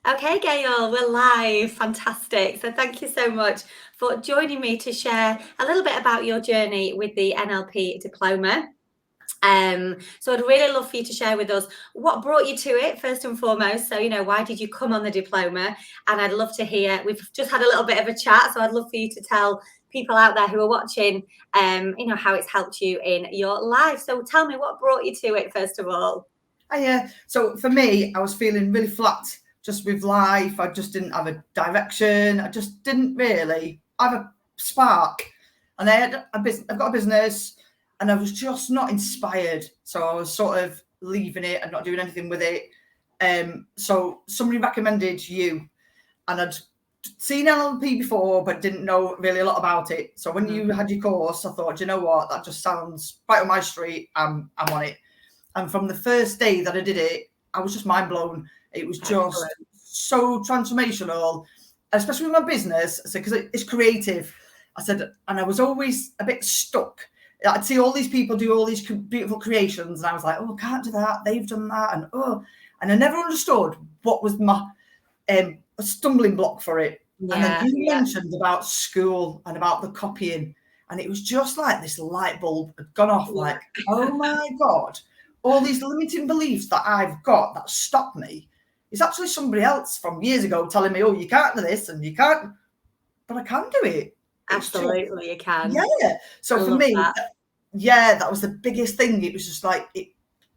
Okay, Gail, we're live. Fantastic. So thank you so much for joining me to share a little bit about your journey with the NLP Diploma. So I'd really love for you to share with us what brought you to it, first and foremost. So, why did you come on the diploma? And I'd love to hear, we've just had a little bit of a chat, so I'd love for you to tell people out there who are watching, how it's helped you in your life. So tell me, what brought you to it, first of all? So for me, I was feeling really flat just with life. I just didn't have a direction. I just didn't really have a spark. And I've got a business and I was just not inspired. So I was sort of leaving it and not doing anything with it. So somebody recommended you, and I'd seen NLP before, but didn't know really a lot about it. So when you had your course, I thought, you know what, that just sounds right on my street. I'm on it. And from the first day that I did it, I was just mind blown. It was just so transformational, especially with my business, because it's creative. I said, and I was always a bit stuck. I'd see all these people do all these beautiful creations, and I was like, oh, I can't do that. They've done that, and I never understood what was my stumbling block for it. And then you mentioned about school and about the copying, and it was just like this light bulb had gone off. Like, oh my God. All these limiting beliefs that I've got that stop me is actually somebody else from years ago telling me, oh, you can't do this and you can't, but I can do it. Absolutely, you can. Yeah. So for me, that was the biggest thing. It was just like, it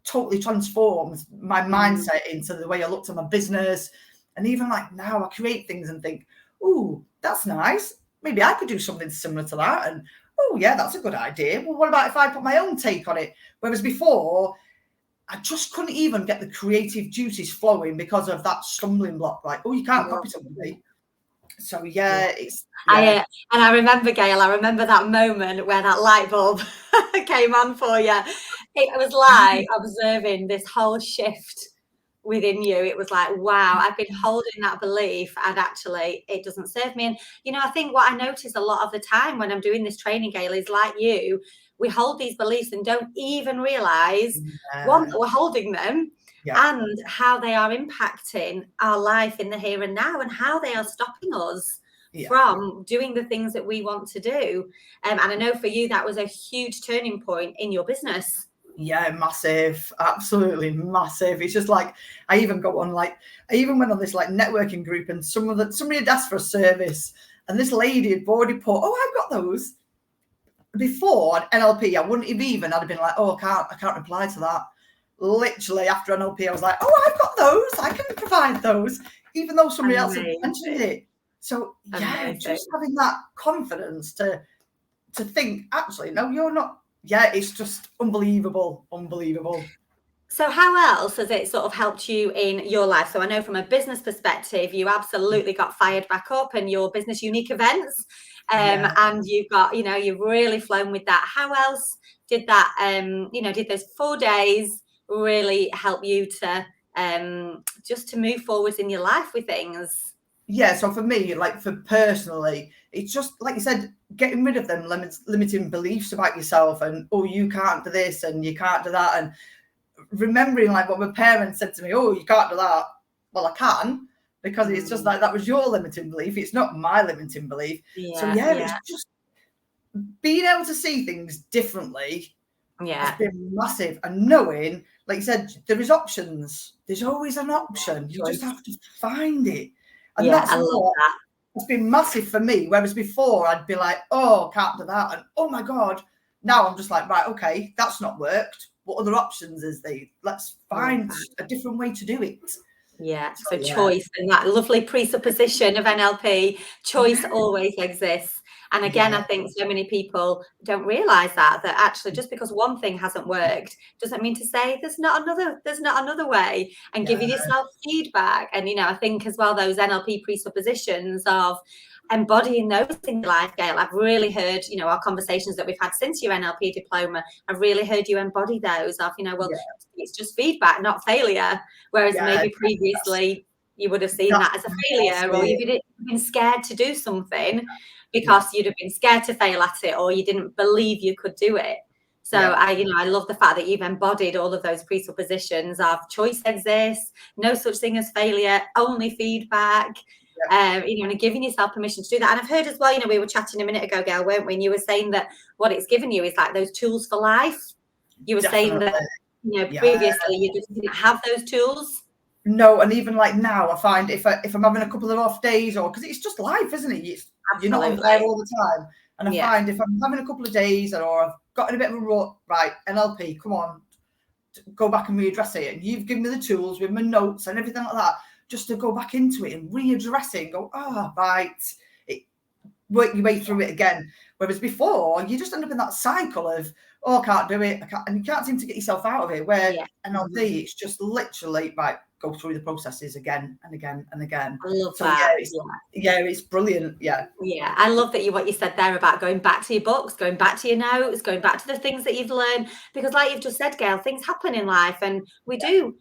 totally transformed my mindset into the way I looked at my business. And even like now I create things and think, oh, that's nice. Maybe I could do something similar to that. And, oh, yeah, that's a good idea. Well, what about if I put my own take on it? Whereas before, I just couldn't even get the creative juices flowing because of that stumbling block. Like, oh, you can't copy somebody. So and I remember, Gail, I remember that moment where that light bulb came on for you. It was like observing this whole shift within you. It was like, wow, I've been holding that belief and actually it doesn't serve me. And I think what I notice a lot of the time when I'm doing this training, Gail, is like you, we hold these beliefs and don't even realize one, that we're holding them, and how they are impacting our life in the here and now, and how they are stopping us from doing the things that we want to do. And I know for you, that was a huge turning point in your business. Yeah, massive, absolutely massive. It's just like, I even went on this like networking group, and somebody had asked for a service, and this lady had already put, oh, I've got those. Before NLP, I wouldn't have even, I'd have been like, oh, I can't reply to that. Literally after NLP, I was like, oh, I've got those. I can provide those, even though somebody else had mentioned it. So just having that confidence to think, actually, no, you're not. Yeah, it's just unbelievable. So how else has it sort of helped you in your life? So I know from a business perspective, you absolutely got fired back up in your business unique events. And you've got, you've really flown with that. How else did that, did those 4 days really help you to just to move forwards in your life with things? Yeah, so for me, like for personally, it's just like you said, getting rid of them limiting beliefs about yourself, and oh, you can't do this and you can't do that, and remembering like what my parents said to me, oh, you can't do that. Well, I can, because it's just like, that was your limiting belief. It's not my limiting belief. It's just being able to see things differently has been massive. And knowing, like you said, there is options. There's always an option. You just have to find it. And that's what it's been massive for me. Whereas before I'd be like, oh, can't do that. And oh my God. Now I'm just like, right, okay, that's not worked. What other options is there? Let's find a different way to do it. Yeah, so choice, and that lovely presupposition of NLP, choice always exists. And again, I think so many people don't realize that actually just because one thing hasn't worked doesn't mean to say there's not another way, and giving yourself feedback. And I think as well, those NLP presuppositions of embodying those in your life, Gail, I've really heard, our conversations that we've had since your NLP diploma, I've really heard you embody those of, it's just feedback, not failure. Whereas maybe previously you would have seen that as a failure, or you've been scared to do something because you'd have been scared to fail at it, or you didn't believe you could do it. So I love the fact that you've embodied all of those presuppositions of choice exists, no such thing as failure, only feedback. And giving yourself permission to do that. And I've heard as well, we were chatting a minute ago, Gail, weren't we? And you were saying that what it's given you is like those tools for life. You were saying that, previously you just didn't have those tools. No, and even like now, I find if I'm having a couple of off days, or because it's just life, isn't it? You're not on fire all the time. And I find if I'm having a couple of days, or I've got in a bit of a rut, right, NLP, come on, go back and readdress it. And you've given me the tools with my notes and everything like that, just to go back into it and readdress it and go, right, work your way through it again. Whereas before, you just end up in that cycle of, I can't do it, and you can't seem to get yourself out of it. Where NLP, it's just literally, right, go through the processes again and again and again. I love that. It's brilliant. Yeah, I love that what you said there about going back to your books, going back to your notes, going back to the things that you've learned, because like you've just said, Gail, things happen in life, and we do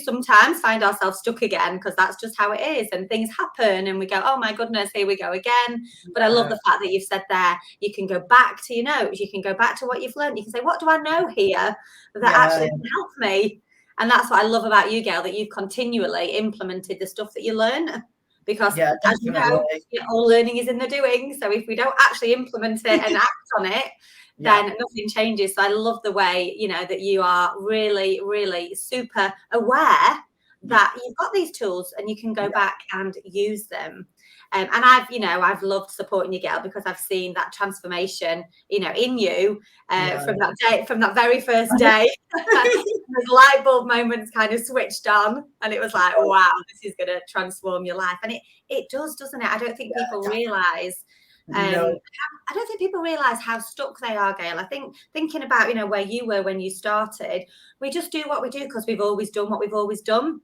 sometimes find ourselves stuck again, because that's just how it is, and things happen and we go, oh my goodness, here we go again. But I love the fact that you've said there, you can go back to your notes, you can go back to what you've learned, you can say, what do I know here that actually can help me? And that's what I love about you, Gail, that you've continually implemented the stuff that you learn. Because as you know, all learning is in the doing. So if we don't actually implement it and act on it, then nothing changes. So I love the way, that you are really, really super aware that you've got these tools and you can go back and use them. And I've loved supporting you, Gail, because I've seen that transformation, in you from that very first day. Those light bulb moments kind of switched on, and it was like, wow, this is going to transform your life. And it does, doesn't it? I don't think people realise. I don't think people realise how stuck they are, Gail. I think thinking about, where you were when you started, we just do what we do because we've always done what we've always done.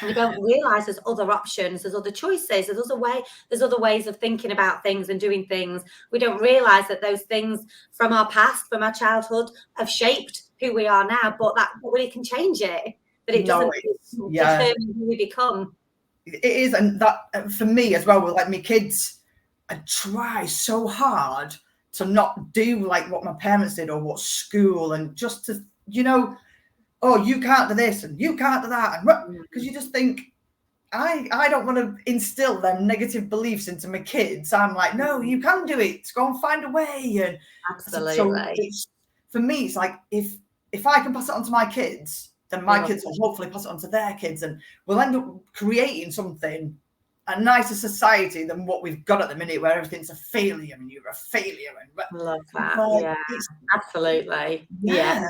We don't realise there's other options, there's other choices, there's other ways of thinking about things and doing things. We don't realise that those things from our past, from our childhood, have shaped who we are now, but we can change it. That it doesn't determine who we become. It is, and that for me as well, with like my kids, I try so hard to not do like what my parents did or what school, and just to, you can't do this and you can't do that, and because you just think, I don't want to instill them negative beliefs into my kids. I'm like, no, you can do it. Go and find a way. And absolutely. So for me, it's like if I can pass it on to my kids, then my kids will hopefully pass it on to their kids, and we'll end up creating something, a nicer society than what we've got at the minute, where everything's a failure and you're a failure. And love that. Absolutely. Yeah.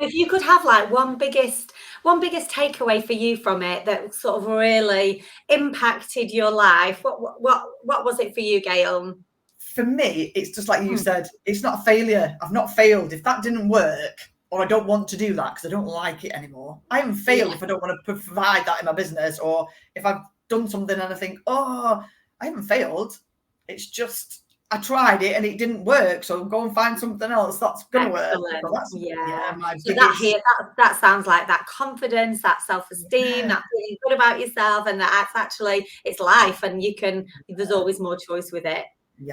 If you could have like one biggest takeaway for you from it that sort of really impacted your life, what was it for you, Gail? For me, it's just like you said, it's not a failure. I've not failed. If that didn't work, or I don't want to do that because I don't like it anymore, I haven't failed if I don't want to provide that in my business, or if I've done something and I think, I haven't failed. It's just I tried it and it didn't work, so go and find something else that's gonna work. So that's that sounds like that confidence, that self-esteem, that feeling good about yourself, and that's actually, it's life, and there's always more choice with it.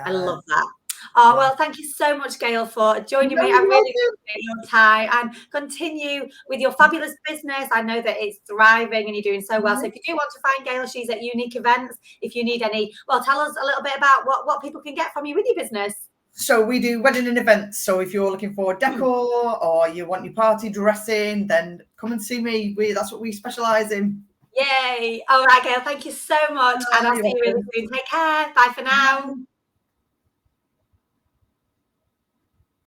I love that. Well, thank you so much, Gail, for joining me. I really appreciate your time, and continue with your fabulous business. I know that it's thriving and you're doing so well. So if you do want to find Gail, she's at Unique Events. If you need any, tell us a little bit about what people can get from you with your business. So we do wedding and events. So if you're looking for decor or you want your party dressing, then come and see me. That's what we specialise in. Yay. All right, Gail, thank you so much. And I'll see you really soon. Take care. Bye for now.